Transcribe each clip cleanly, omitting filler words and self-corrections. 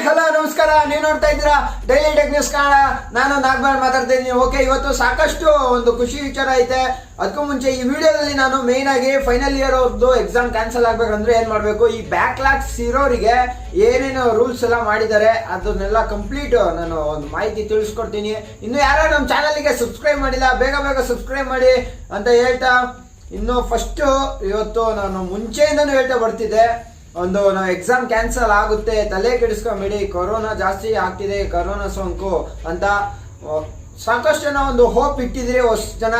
Hello ನಮಸ್ಕಾರ. ನೀವು ನೋಡ್ತಾ ಇದ್ದೀರಾ ಡೈಲಿ ಟೆಕ್ ನ್ಯೂಸ್ ಕನ್ನಡ. ನಾನು ನಾಗಬಾಳ್ ಮಾತಾಡ್ತಾ ಇದ್ದೀನಿ. ಓಕೆ, ಇವತ್ತು ಸಾಕಷ್ಟು ಒಂದು ಖುಷಿ ವಿಚಾರ ಐತೆ. ಅದಕ್ಕೂ ಮುಂಚೆ ಈ ವಿಡಿಯೋದಲ್ಲಿ ನಾನು ಮೇನ್ ಆಗಿ ಫೈನಲ್ ಇಯರ್ ಅವ್ರದ್ದು ಎಕ್ಸಾಮ್ ಕ್ಯಾನ್ಸಲ್ ಆಗ್ಬೇಕಂದ್ರೆ ಏನ್ ಮಾಡ್ಬೇಕು, ಈ ಬ್ಯಾಕ್ಲಾಗ್ಸ್ ಇರೋರಿಗೆ ಏನೇನು ರೂಲ್ಸ್ ಎಲ್ಲ ಮಾಡಿದ್ದಾರೆ ಅದನ್ನೆಲ್ಲ ಕಂಪ್ಲೀಟ್ ನಾನು ಒಂದು ಮಾಹಿತಿ ತಿಳಿಸ್ಕೊಡ್ತೀನಿ. ಇನ್ನು ಯಾರು ನಮ್ಮ ಚಾನಲ್ಗೆ ಸಬ್ಸ್ಕ್ರೈಬ್ ಮಾಡಿಲ್ಲ, ಬೇಗ ಬೇಗ ಸಬ್ಸ್ಕ್ರೈಬ್ ಮಾಡಿ ಅಂತ ಹೇಳ್ತಾ, ಇನ್ನು ಫಸ್ಟ್ ಇವತ್ತು ನಾನು ಮುಂಚೆಯಿಂದನೂ ಹೇಳ್ತಾ ಬರ್ತಿದ್ದೆ, ಒಂದು ನಾವು ಎಕ್ಸಾಮ್ ಕ್ಯಾನ್ಸಲ್ ಆಗುತ್ತೆ, ತಲೆ ಕೆಡಿಸ್ಕೊಂಬೇಡಿ, ಕೊರೋನಾ ಜಾಸ್ತಿ ಆಗ್ತಿದೆ, ಕೊರೋನಾ ಸೋಂಕು ಅಂತ ಸಾಕಷ್ಟು ಜನ ಒಂದು ಹೋಪ್ ಇಟ್ಟಿದ್ರೆ. ಅಷ್ಟು ಜನ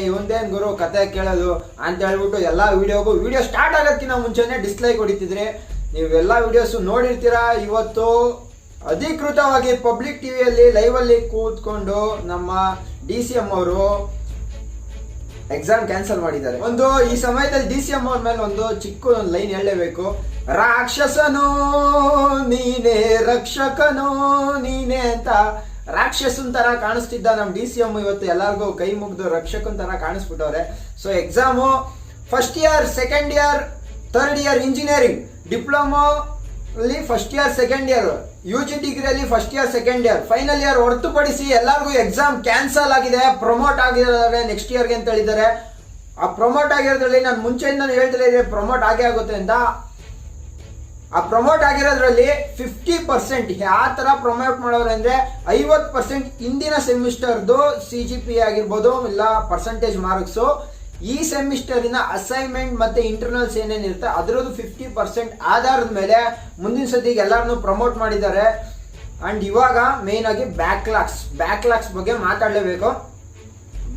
ಇವಂದೇನ್ ಗುರು ಕತೆ ಕೇಳೋದು ಅಂತ ಹೇಳ್ಬಿಟ್ಟು ಎಲ್ಲಾ ವಿಡಿಯೋ ಸ್ಟಾರ್ಟ್ ಆಗೋದಕ್ಕಿಂತ ಮುಂಚೆನೆ ಡಿಸ್ಲೈಕ್ ಹೊಡಿತಿದ್ರೆ. ನೀವೆಲ್ಲ ವಿಡಿಯೋಸ್ ನೋಡಿರ್ತೀರಾ. ಇವತ್ತು ಅಧಿಕೃತವಾಗಿ ಪಬ್ಲಿಕ್ ಟಿವಿಯಲ್ಲಿ ಲೈವ್ ಅಲ್ಲಿ ಕೂತ್ಕೊಂಡು ನಮ್ಮ DCM ಅವರು ಎಕ್ಸಾಮ್ ಕ್ಯಾನ್ಸಲ್ ಮಾಡಿದ್ದಾರೆ. ಒಂದು ಈ ಸಮಯದಲ್ಲಿ DCM ಅವ್ರ ಮೇಲೆ ಒಂದು ಚಿಕ್ಕ ಒಂದು ಲೈನ್ ಹೇಳಲೇಬೇಕು. ರಾಕ್ಷಸನೋ ನೀನೇ, ರಕ್ಷಕನೋ ನೀನೇ ಅಂತ ರಾಕ್ಷಸನ್ ತರ ಕಾಣಿಸ್ತಿದ್ದ ನಮ್ಮ DCM ಇವತ್ತು ಎಲ್ಲರಿಗೂ ಕೈ ಮುಗ್ದು ರಕ್ಷಕನ್ ತರ ಕಾಣಿಸ್ಬಿಟ್ಟವ್ರೆ. So exam first year, second year, third year engineering, diploma ಅಲ್ಲಿ first year, second year, UG ಡಿಗ್ರಿಯಲ್ಲಿ first year, second year, final year ಹೊರತುಪಡಿಸಿ ಎಲ್ಲರಿಗೂ ಎಕ್ಸಾಮ್ ಕ್ಯಾನ್ಸಲ್ ಆಗಿದೆ. ಪ್ರಮೋಟ್ ಆಗಿದ್ದಾರೆ ನೆಕ್ಸ್ಟ್ ಇಯರ್ಗೆ ಅಂತ ಹೇಳಿದ್ದಾರೆ. ಆ ಪ್ರಮೋಟ್ ಆಗಿರೋದ್ರಲ್ಲಿ ನಾನು ಮುಂಚೆಯಿಂದ ಹೇಳ್ತಾ ಇದ್ದೆ ಪ್ರಮೋಟ್ ಆಗೇ ಆಗುತ್ತೆ ಅಂತ. ಆ ಪ್ರಮೋಟ್ ಆಗಿರೋದ್ರಲ್ಲಿ 50% ಯಾವ ತರ ಪ್ರಮೋಟ್ ಮಾಡೋರು ಅಂದ್ರೆ 50% ಹಿಂದಿನ ಸೆಮಿಸ್ಟರ್ದು CGPA ಆಗಿರ್ಬೋದು, ಇಲ್ಲ ಪರ್ಸೆಂಟೇಜ್ ಮಾರ್ಕ್ಸು, ಈ ಸೆಮಿಸ್ಟರಿನ ಅಸೈನ್ಮೆಂಟ್ ಮತ್ತೆ ಇಂಟರ್ನಲ್ಸ್ ಏನೇನಿರುತ್ತೆ ಅದರದ್ದು 50% ಆಧಾರದ ಮೇಲೆ ಮುಂದಿನ ಸತಿಗೆ ಎಲ್ಲರನ್ನು ಪ್ರಮೋಟ್ ಮಾಡಿದ್ದಾರೆ. ಅಂಡ್ ಇವಾಗ ಮೇನ್ ಆಗಿ ಬ್ಯಾಕ್ಲಾಗ್ಸ್ ಬಗ್ಗೆ ಮಾತಾಡಲೇಬೇಕು.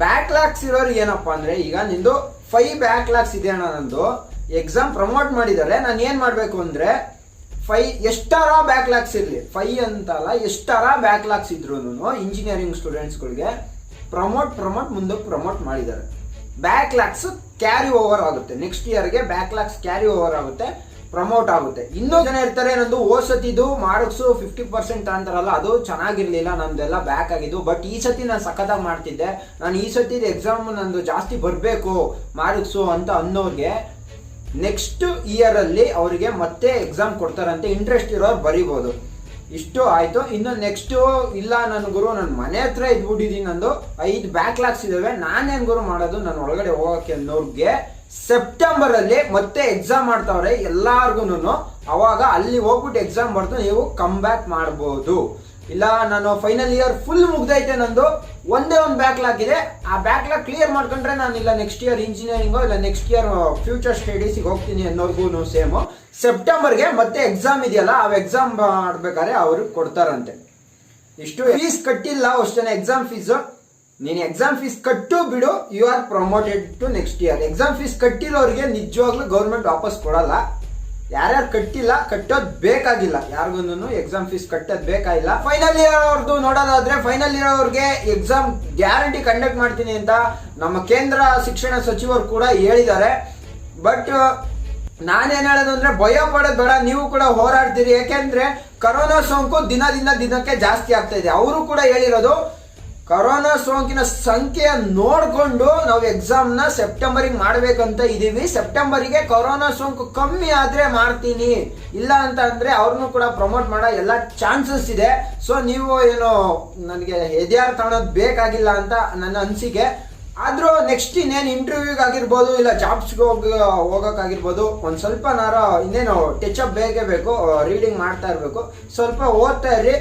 ಬ್ಯಾಕ್ಲಾಗ್ಸ್ ಇರೋರು ಏನಪ್ಪಾ ಅಂದ್ರೆ, ಈಗ ನಿಂದು 5 ಬ್ಯಾಕ್ಲಾಗ್ಸ್ ಇದೆ ಅಣ್ಣ, ನಂದು ಎಕ್ಸಾಮ್ ಪ್ರಮೋಟ್ ಮಾಡಿದ್ದಾರೆ, ನಾನು ಏನ್ ಮಾಡ್ಬೇಕು ಅಂದ್ರೆ 5 ಎಷ್ಟಾರ ಬ್ಯಾಕ್ಲಾಗ್ಸ್ ಇರಲಿ, 5 ಅಂತಲ್ಲ ಎಷ್ಟಾರ ಬ್ಯಾಕ್ಲಾಗ್ಸ್ ಇದ್ರು ಇಂಜಿನಿಯರಿಂಗ್ ಸ್ಟೂಡೆಂಟ್ಸ್ಗಳಿಗೆ ಮುಂದಕ್ಕೆ ಪ್ರಮೋಟ್ ಮಾಡಿದ್ದಾರೆ. ಬ್ಯಾಕ್ಲಾಗ್ಸ್ ಕ್ಯಾರಿ ಓವರ್ ಆಗುತ್ತೆ, ನೆಕ್ಸ್ಟ್ ಇಯರ್ಗೆ ಬ್ಯಾಕ್ಲಾಗ್ಸ್ ಕ್ಯಾರಿ ಓವರ್ ಆಗುತ್ತೆ, ಪ್ರಮೋಟ್ ಆಗುತ್ತೆ. ಇನ್ನೂ ಜನ ಇರ್ತಾರೆ, ನಂದು ಓಸತಿದು ಮಾರ್ಕ್ಸು 50% ಅಂತಾರಲ್ಲ, ಅದು ಚೆನ್ನಾಗಿರ್ಲಿಲ್ಲ, ನಂದೆಲ್ಲ ಬ್ಯಾಕ್ ಆಗಿದ್ದು, ಬಟ್ ಈ ಸತಿ ನಾನು ಸಖತ್ತಾಗಿ ಮಾಡ್ತಿದ್ದೆ, ನಾನು ಈ ಸತಿ ಎಕ್ಸಾಮ್ ನಂದು ಜಾಸ್ತಿ ಬರಬೇಕು ಮಾರ್ಕ್ಸು ಅಂತ ಅನ್ನೋರಿಗೆ ನೆಕ್ಸ್ಟ್ ಇಯರ್ ಅಲ್ಲಿ ಅವರಿಗೆ ಮತ್ತೆ ಎಕ್ಸಾಮ್ ಕೊಡ್ತಾರಂತೆ. ಇಂಟ್ರೆಸ್ಟ್ ಇರೋರು ಬರೀಬಹುದು. ಇಷ್ಟು ಆಯ್ತು. ಇನ್ನು ನೆಕ್ಸ್ಟ್ ಇಲ್ಲ ನನ್ನ ಗುರು, ನನ್ನ ಮನೆ ಹತ್ರ ಇದ್ಬಿಟ್ಟಿದ್ದೀನಿ, ನಂದು 5 ಬ್ಯಾಕ್ಲಾಗ್ಸ್ ಇದಾವೆ, ನಾನೇನ್ ಗುರು ಮಾಡೋದು ನನ್ನ ಒಳಗಡೆ ಹೋಗಕ್ಕೆ ಅನ್ನೋರ್ಗೆ ಸೆಪ್ಟೆಂಬರ್ ಅಲ್ಲಿ ಮತ್ತೆ ಎಕ್ಸಾಮ್ ಮಾಡ್ತಾವ್ರೆ ಎಲ್ಲಾರ್ಗು. ಅವಾಗ ಅಲ್ಲಿ ಹೋಗ್ಬಿಟ್ಟು ಎಕ್ಸಾಮ್ ಬರ್ತು ನೀವು ಕಮ್ ಬ್ಯಾಕ್ ಮಾಡ್ಬೋದು. ಇಲ್ಲ ನಾನು ಫೈನಲ್ ಇಯರ್ ಫುಲ್ ಮುಗ್ದೈತೆ, ನಂದು ಒಂದೇ ಒಂದು ಬ್ಯಾಕ್ಲಾಗ್ ಇದೆ, ಆ ಬ್ಯಾಕ್ಲಾಗ್ ಕ್ಲಿಯರ್ ಮಾಡ್ಕೊಂಡ್ರೆ ನಾನು ಇಲ್ಲ ನೆಕ್ಸ್ಟ್ ಇಯರ್ ಇಂಜಿನಿಯರಿಂಗೋ ಇಲ್ಲ ನೆಕ್ಸ್ಟ್ ಇಯರ್ ಫ್ಯೂಚರ್ ಸ್ಟಡೀಸಿಗೆ ಹೋಗ್ತೀನಿ ಅನ್ನೋರ್ಗು ಸೇಮು. ಸೆಪ್ಟೆಂಬರ್ಗೆ ಮತ್ತೆ ಎಕ್ಸಾಮ್ ಇದೆಯಲ್ಲ, ಆ ಎಕ್ಸಾಮ್ ಮಾಡ್ಬೇಕಾದ್ರೆ ಅವರು ಕೊಡ್ತಾರಂತೆ. ಇಷ್ಟು ಫೀಸ್ ಕಟ್ಟಿಲ್ಲ ಅಷ್ಟು ಜನ ಎಕ್ಸಾಮ್ ಫೀಸು. ನೀನು ಎಕ್ಸಾಮ್ ಫೀಸ್ ಕಟ್ಟು ಬಿಡು, you are promoted to next year. Exam fees ಕಟ್ಟಿರೋರಿಗೆ ನಿಜವಾಗ್ಲೂ ಗೌರ್ಮೆಂಟ್ ವಾಪಸ್ ಕೊಡಲ್ಲ. ಯಾರ್ಯಾರು ಕಟ್ಟಿಲ್ಲ, ಕಟ್ಟೋದ್ ಬೇಕಾಗಿಲ್ಲ, ಯಾರಿಗೂ ಎಕ್ಸಾಮ್ ಫೀಸ್ ಕಟ್ಟೋದ್ ಬೇಕಾಗಿಲ್ಲ. ಫೈನಲ್ ಇಯರ್ ಅವ್ರದ್ದು ನೋಡೋದಾದ್ರೆ, ಫೈನಲ್ ಇಯರ್ ಅವ್ರಿಗೆ ಎಕ್ಸಾಮ್ ಗ್ಯಾರಂಟಿ ಕಂಡಕ್ಟ್ ಮಾಡ್ತೀನಿ ಅಂತ ನಮ್ಮ ಕೇಂದ್ರ ಶಿಕ್ಷಣ ಸಚಿವರು ಕೂಡ ಹೇಳಿದ್ದಾರೆ. ಬಟ್ ನಾನೇನ್ ಹೇಳೋದು ಅಂದ್ರೆ, ಭಯ ಪಡೋದು ಬೇಡ, ನೀವು ಕೂಡ ಹೋರಾಡ್ತೀರಿ. ಯಾಕೆಂದ್ರೆ ಕೊರೋನಾ ಸೋಂಕು ದಿನಕ್ಕೆ ಜಾಸ್ತಿ ಆಗ್ತಾ ಇದೆ. ಅವರು ಕೂಡ ಹೇಳಿರೋದು ಕೊರೋನಾ ಸೋಂಕಿನ ಸಂಖ್ಯೆ ನೋಡ್ಕೊಂಡು ನಾವು ಎಕ್ಸಾಮ್ ನ ಸೆಪ್ಟೆಂಬರಿಗೆ ಮಾಡ್ಬೇಕಂತ ಇದೀವಿ. ಸೆಪ್ಟೆಂಬರಿಗೆ ಕೊರೋನಾ ಸೋಂಕು ಕಮ್ಮಿ ಆದ್ರೆ ಮಾಡ್ತೀನಿ, ಇಲ್ಲ ಅಂತ ಅಂದ್ರೆ ಅವ್ರನ್ನು ಕೂಡ ಪ್ರಮೋಟ್ ಮಾಡೋ ಎಲ್ಲ ಚಾನ್ಸಸ್ ಇದೆ. ಸೊ ನೀವು ಏನು ನನಗೆ ಎದ್ಯಾರು ತಗೊಳೋದು ಬೇಕಾಗಿಲ್ಲ ಅಂತ ನನ್ನ ಅನಿಸಿಕೆ. ಆದ್ರೂ ನೆಕ್ಸ್ಟ್ ಇನ್ನೇನು ಇಂಟರ್ವ್ಯೂಗೆ ಆಗಿರ್ಬೋದು, ಇಲ್ಲ ಜಾಬ್ಸ್ಗೆ ಹೋಗಕ್ಕಾಗಿರ್ಬೋದು, ಒಂದ್ ಸ್ವಲ್ಪ ಇನ್ನೇನು ಟಚ್ ಅಪ್ ಬೇಕೇ ಬೇಕು, ರೀಡಿಂಗ್ ಮಾಡ್ತಾ ಇರ್ಬೇಕು, ಸ್ವಲ್ಪ ಓದ್ತಾ ಇರ್ರಿ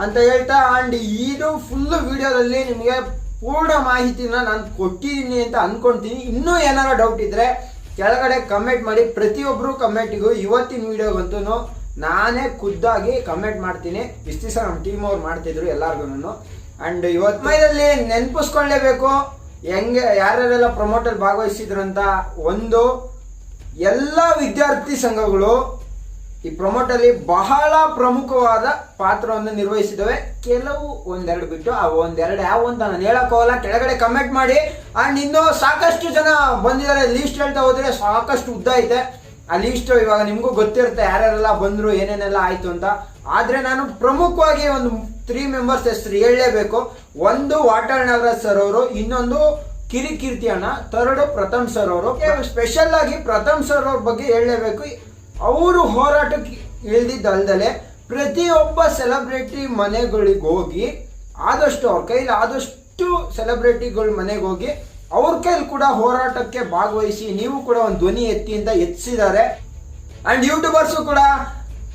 ಅಂತ ಹೇಳ್ತಾ. ಅಂಡ್ ಇದು ಫುಲ್ ವಿಡಿಯೋದಲ್ಲಿ ನಿಮಗೆ ಪೂರ್ಣ ಮಾಹಿತಿನ ನಾನು ಕೊಟ್ಟಿದ್ದೀನಿ ಅಂತ ಅನ್ಕೊಂತೀನಿ. ಇನ್ನೂ ಏನಾರ ಡೌಟ್ ಇದ್ರೆ ಕೆಳಗಡೆ ಕಮೆಂಟ್ ಮಾಡಿ. ಪ್ರತಿಯೊಬ್ರು ಕಮೆಂಟಿಗೂ ಇವತ್ತಿನ ವಿಡಿಯೋಗಂತೂ ನಾನೇ ಖುದ್ದಾಗಿ ಕಮೆಂಟ್ ಮಾಡ್ತೀನಿ. ಇಷ್ಟು ದಿವಸ ನಮ್ಮ ಟೀಮ್ ಅವ್ರು ಮಾಡ್ತಿದ್ರು ಎಲ್ಲಾರ್ಗು. ಅಂಡ್ ಇವತ್ತು ಮೈದಲ್ಲಿ ನೆನಪಿಸ್ಕೊಳ್ಳೇಬೇಕು ಹೆಂಗೆ ಯಾರ್ಯಾರೆಲ್ಲ ಪ್ರಮೋಟಲ್ಲಿ ಭಾಗವಹಿಸಿದ್ರು ಅಂತ. ಒಂದು, ಎಲ್ಲ ವಿದ್ಯಾರ್ಥಿ ಸಂಘಗಳು ಈ ಪ್ರಮೋಟಲ್ಲಿ ಬಹಳ ಪ್ರಮುಖವಾದ ಪಾತ್ರವನ್ನು ನಿರ್ವಹಿಸಿದವೆ. ಕೆಲವು ಒಂದೆರಡು ಬಿಟ್ಟು, ಆ ಒಂದೆರಡು ಯಾವ ಅಂತ ನಾನು ಹೇಳಕ್ ಹೋಗಲ್ಲ, ಕೆಳಗಡೆ ಕಮೆಂಟ್ ಮಾಡಿ. ಅಂಡ್ ಇನ್ನು ಸಾಕಷ್ಟು ಜನ ಬಂದಿದ್ದಾರೆ. ಲೀಸ್ಟ್ ಹೇಳ್ತಾ ಹೋದ್ರೆ ಸಾಕಷ್ಟು ಉದ್ದ ಐತೆ ಆ ಲೀಸ್ಟ್. ಇವಾಗ ನಿಮ್ಗೂ ಗೊತ್ತಿರುತ್ತೆ ಯಾರ್ಯಾರೆಲ್ಲ ಬಂದ್ರು, ಏನೇನೆಲ್ಲ ಆಯ್ತು ಅಂತ. ಆದ್ರೆ ನಾನು ಪ್ರಮುಖವಾಗಿ ಒಂದು 3 ಮೆಂಬರ್ಸ್ ಹೆಸರು ಹೇಳಲೇಬೇಕು. ಒಂದು ವಾಟಾಳ್ ನಾಗರಾಜ್ ಸರ್ ಅವರು, ಇನ್ನೊಂದು ಕಿರಿಕೀರ್ತಿ ಅಣ್ಣ, ಥರ್ಡ್ ಪ್ರಥಮ್ ಸರ್ ಅವರು. ಸ್ಪೆಷಲ್ ಆಗಿ ಪ್ರಥಮ್ ಸರ್ ಅವ್ರ ಬಗ್ಗೆ ಹೇಳಲೇಬೇಕು. ಅವರು ಹೋರಾಟಕ್ಕೆ ಇಳಿದಿದ್ದಲ್ದಲೆ ಪ್ರತಿಯೊಬ್ಬ ಸೆಲೆಬ್ರಿಟಿ ಮನೆಗಳಿಗೆ ಹೋಗಿ ಆದಷ್ಟು ಅವ್ರ ಕೈಲಿ ಆದಷ್ಟು ಸೆಲೆಬ್ರಿಟಿಗಳ ಮನೆಗೆ ಹೋಗಿ ಅವ್ರ ಕೈಲಿ ಕೂಡ ಹೋರಾಟಕ್ಕೆ ಭಾಗವಹಿಸಿ ನೀವು ಕೂಡ ಒಂದು ಧ್ವನಿ ಎತ್ತಿ ಅಂತ ಎತ್ತಿಸಿದ್ದಾರೆ. ಅಂಡ್ ಯೂಟ್ಯೂಬರ್ಸು ಕೂಡ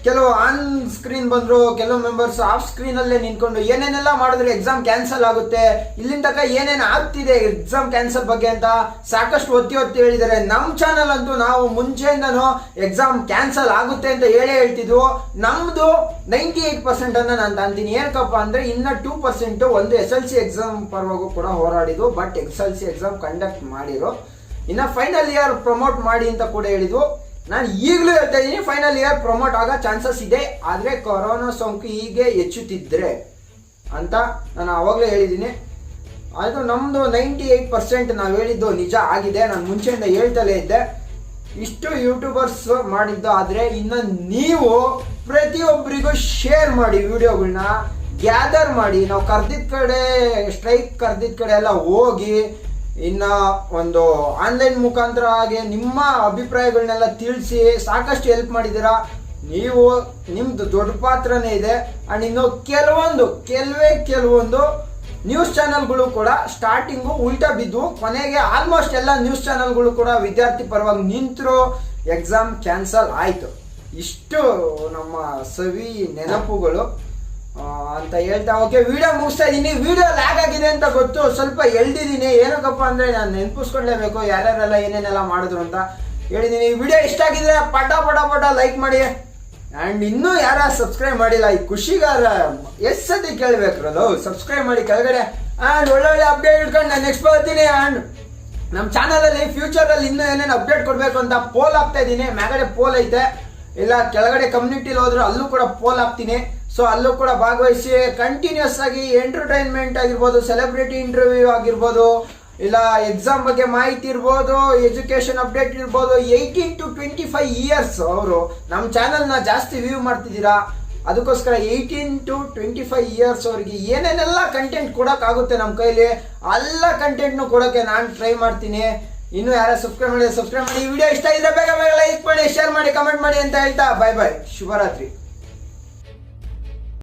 ಕೆಲವು ಆನ್ ಸ್ಕ್ರೀನ್ ಬಂದ್ರು, ಕೆಲವು ಮೆಂಬರ್ಸ್ ಆಫ್ ಸ್ಕ್ರೀನ್ ಅಲ್ಲೇ ನಿಂತ್ಕೊಂಡು ಏನೇನೆಲ್ಲ ಮಾಡಿದ್ರೆ ಎಕ್ಸಾಮ್ ಕ್ಯಾನ್ಸಲ್ ಆಗುತ್ತೆ, ಇಲ್ಲಿಂದ ತನಕ ಏನೇನು ಆಗ್ತಿದೆ ಎಕ್ಸಾಮ್ ಕ್ಯಾನ್ಸಲ್ ಬಗ್ಗೆ ಅಂತ ಸಾಕಷ್ಟು ಒತ್ತಿ ಹೇಳಿದ್ದಾರೆ. ನಮ್ಮ ಚಾನಲ್ ಅಂತೂ ನಾವು ಮುಂಚೆಯಿಂದನೂ ಎಕ್ಸಾಮ್ ಕ್ಯಾನ್ಸಲ್ ಆಗುತ್ತೆ ಅಂತ ಹೇಳ್ತಿದ್ವು. ನಮ್ದು 98% ಅನ್ನ ನಾನು ತಾಂತೀನಿ. ಏನಕ್ಕಪ್ಪ ಅಂದ್ರೆ ಇನ್ನ 2% ಒಂದು SLC ಎಕ್ಸಾಮ್ ಪರವಾಗೂ ಕೂಡ ಹೋರಾಡಿದ್ವು. ಬಟ್ SLC ಎಕ್ಸಾಮ್ ಕಂಡಕ್ಟ್ ಮಾಡಿರೋ, ಇನ್ನ ಫೈನಲ್ ಇಯರ್ ಪ್ರಮೋಟ್ ಮಾಡಿ ಅಂತ ಕೂಡ ಹೇಳಿದ್ವು. ನಾನು ಈಗಲೂ ಹೇಳ್ತಾ ಇದ್ದೀನಿ, ಫೈನಲ್ ಇಯರ್ ಪ್ರಮೋಟ್ ಆಗೋ ಚಾನ್ಸಸ್ ಇದೆ. ಆದರೆ ಕೊರೋನಾ ಸೋಂಕು ಹೀಗೆ ಹೆಚ್ಚುತ್ತಿದ್ರೆ ಅಂತ ನಾನು ಅವಾಗಲೇ ಹೇಳಿದ್ದೀನಿ. ಅದು ನಮ್ಮದು 98% ನಾವು ಹೇಳಿದ್ದು ನಿಜ ಆಗಿದೆ. ನಾನು ಮುಂಚೆಯಿಂದ ಹೇಳ್ತಲೇ ಇದ್ದೆ. ಇಷ್ಟು ಯೂಟ್ಯೂಬರ್ಸ್ ಮಾಡಿದ್ದು. ಆದರೆ ಇನ್ನು ನೀವು ಪ್ರತಿಯೊಬ್ಬರಿಗೂ ಶೇರ್ ಮಾಡಿ, ವಿಡಿಯೋಗಳನ್ನ ಗ್ಯಾದರ್ ಮಾಡಿ, ನಾವು ಕರೆದಿದ್ದ ಕಡೆ ಸ್ಟ್ರೈಕ್ ಕರೆದಿದ್ದ ಕಡೆ ಎಲ್ಲ ಹೋಗಿ ಇನ್ನ ಒಂದು ಆನ್ಲೈನ್ ಮುಖಾಂತರ ಹಾಗೆ ನಿಮ್ಮ ಅಭಿಪ್ರಾಯಗಳನ್ನೆಲ್ಲ ತಿಳಿಸಿ ಸಾಕಷ್ಟು ಹೆಲ್ಪ್ ಮಾಡಿದ್ದೀರಾ. ನೀವು ನಿಮ್ದು ದೊಡ್ಡ ಪಾತ್ರನೇ ಇದೆ. ಅಂಡ್ ಇನ್ನು ಕೆಲವೊಂದು ನ್ಯೂಸ್ ಚಾನೆಲ್ಗಳು ಕೂಡ ಸ್ಟಾರ್ಟಿಂಗು ಉಲ್ಟಾ ಬಿದ್ದು ಕೊನೆಗೆ ಆಲ್ಮೋಸ್ಟ್ ಎಲ್ಲ ನ್ಯೂಸ್ ಚಾನೆಲ್ಗಳು ಕೂಡ ವಿದ್ಯಾರ್ಥಿ ಪರವಾಗಿ ನಿಂತರು, ಎಕ್ಸಾಮ್ ಕ್ಯಾನ್ಸಲ್ ಆಯ್ತು. ಇಷ್ಟು ನಮ್ಮ ಸವಿ ನೆನಪುಗಳು ಅಂತ ಹೇಳ್ತಾ ಓಕೆ ವಿಡಿಯೋ ಮುಗಿಸ್ತಾ ಇದ್ದೀನಿ. ವಿಡಿಯೋ ಲ್ಯಾಗ್ ಆಗಿದೆ ಅಂತ ಗೊತ್ತು, ಸ್ವಲ್ಪ ಎಳ್ದಿದ್ದೀನಿ. ಏನಕ್ಕಪ್ಪ ಅಂದ್ರೆ ನಾನು ನೆನಪಿಸ್ಕೊಳ್ಳೇಬೇಕು ಯಾರ್ಯಾರೆಲ್ಲ ಏನೇನೆಲ್ಲ ಮಾಡಿದ್ರು ಅಂತ ಹೇಳಿದ್ದೀನಿ. ವಿಡಿಯೋ ಇಷ್ಟ ಆಗಿದ್ರೆ ಪಟ ಲೈಕ್ ಮಾಡಿ. ಅಂಡ್ ಇನ್ನೂ ಯಾರ ಸಬ್ಸ್ಕ್ರೈಬ್ ಮಾಡಿಲ್ಲ, ಈ ಖುಷಿಗಾರ ಎಷ್ಟು ಸತಿ ಕೇಳ್ಬೇಕ್ರಲ್ಲ, ಸಬ್ಸ್ಕ್ರೈಬ್ ಮಾಡಿ ಕೆಳಗಡೆ. ಅಂಡ್ ಒಳ್ಳೊಳ್ಳೆ ಅಪ್ಡೇಟ್ ಇಟ್ಕೊಂಡು ನಾನು ನೆಕ್ಸ್ಟ್ ಬರ್ತೀನಿ. ಅಂಡ್ ನಮ್ಮ ಚಾನಲಲ್ಲಿ ಫ್ಯೂಚರಲ್ಲಿ ಇನ್ನೂ ಏನೇನು ಅಪ್ಡೇಟ್ ಕೊಡಬೇಕು ಅಂತ ಪೋಲ್ ಹಾಕ್ತಾ ಇದ್ದೀನಿ. ಮ್ಯಾಗಡೆ ಪೋಲ್ ಐತೆ, ಇಲ್ಲ ಕೆಳಗಡೆ ಕಮ್ಯುನಿಟಿಲಿ ಹೋದ್ರೆ ಅಲ್ಲೂ ಕೂಡ ಪೋಲ್ ಹಾಕ್ತೀನಿ. ಸೊ ಅಲ್ಲೂ ಕೂಡ ಭಾಗವಹಿಸಿ ಕಂಟಿನ್ಯೂಸ್ ಆಗಿ ಎಂಟರ್ಟೈನ್ಮೆಂಟ್ ಆಗಿರ್ಬೋದು, ಸೆಲೆಬ್ರಿಟಿ ಇಂಟರ್ವ್ಯೂ ಆಗಿರ್ಬೋದು, ಇಲ್ಲ ಎಕ್ಸಾಮ್ ಬಗ್ಗೆ ಮಾಹಿತಿ ಇರ್ಬೋದು, ಎಜುಕೇಶನ್ ಅಪ್ಡೇಟ್ ಇರ್ಬೋದು. 18 to 25 ಇಯರ್ಸ್ ಅವರು ನಮ್ಮ ಚಾನಲ್ನ ಜಾಸ್ತಿ ವ್ಯೂ ಮಾಡ್ತಿದ್ದೀರಾ. ಅದಕ್ಕೋಸ್ಕರ 18 to 25 ಇಯರ್ಸ್ ಅವ್ರಿಗೆ ಏನೇನೆಲ್ಲ ಕಂಟೆಂಟ್ ಕೊಡೋಕ್ಕಾಗುತ್ತೆ ನಮ್ಮ ಕೈಲಿ ಎಲ್ಲ ಕಂಟೆಂಟ್ನು ಕೊಡೋಕ್ಕೆ ನಾನು ಟ್ರೈ ಮಾಡ್ತೀನಿ. ಇನ್ನು ಯಾರು ಸಬ್ಸ್ಕ್ರೈಬ್ ಮಾಡಿ. ಈ ವಿಡಿಯೋ ಇಷ್ಟ ಇದ್ರೆ ಬೇಗ ಲೈಕ್ ಮಾಡಿ, ಶೇರ್ ಮಾಡಿ, ಕಮೆಂಟ್ ಮಾಡಿ ಅಂತ ಹೇಳ್ತಾ ಬಾಯ್ ಶುಭರಾತ್ರಿ.